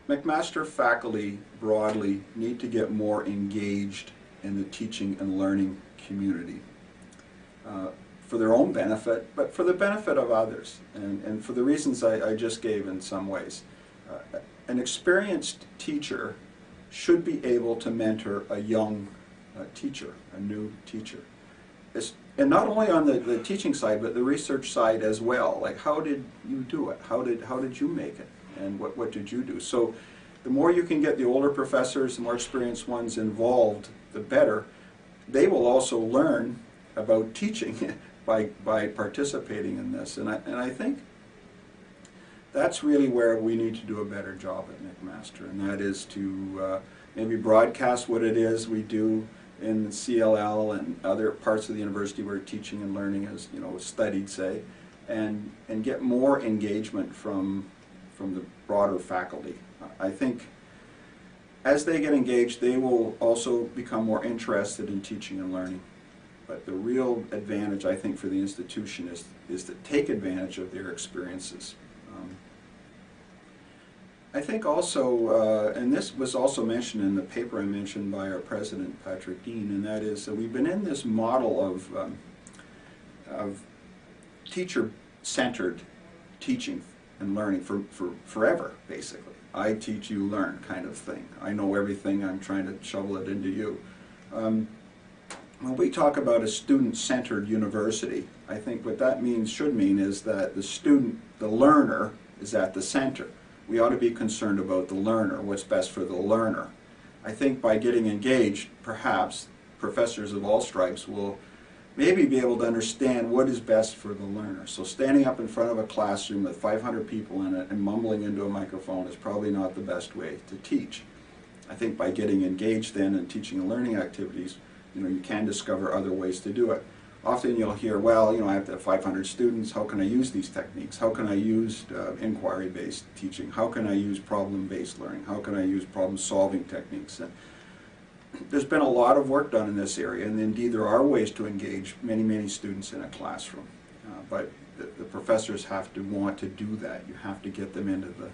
McMaster faculty broadly need to get more engaged in the teaching and learning community for their own benefit, but for the benefit of others, and for the reasons I just gave in some ways. An experienced teacher should be able to mentor a young teacher, a new teacher. And not only on the teaching side, but the research side as well. Like, how did you do it? How did you make it? And what did you do? So the more you can get the older professors, the more experienced ones involved, the better. They will also learn about teaching by participating in this. And I think that's really where we need to do a better job at McMaster, and that is to maybe broadcast what it is we do in the CLL and other parts of the university where teaching and learning is, studied, say, and get more engagement from the broader faculty. I think as they get engaged, they will also become more interested in teaching and learning. But the real advantage, I think, for the institution is to take advantage of their experiences. I think also, and this was also mentioned in the paper I mentioned by our president, Patrick Dean, and that is that we've been in this model of teacher-centered teaching and learning for forever, basically. I teach, you learn kind of thing. I know everything, I'm trying to shovel it into you. When we talk about a student-centered university, I think what that should mean is that the student, the learner, is at the center. We ought to be concerned about the learner, what's best for the learner. I think by getting engaged, perhaps professors of all stripes will maybe be able to understand what is best for the learner. So standing up in front of a classroom with 500 people in it and mumbling into a microphone is probably not the best way to teach. I think by getting engaged then in teaching and learning activities, you can discover other ways to do it. Often you'll hear, well, I have to have 500 students, how can I use these techniques? How can I use inquiry-based teaching? How can I use problem-based learning? How can I use problem-solving techniques? And there's been a lot of work done in this area, and indeed there are ways to engage many, many students in a classroom. But the professors have to want to do that. You have to get them into the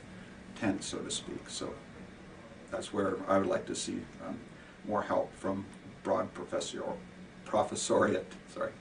tent, so to speak. So that's where I would like to see more help from broad professoriate. Sorry.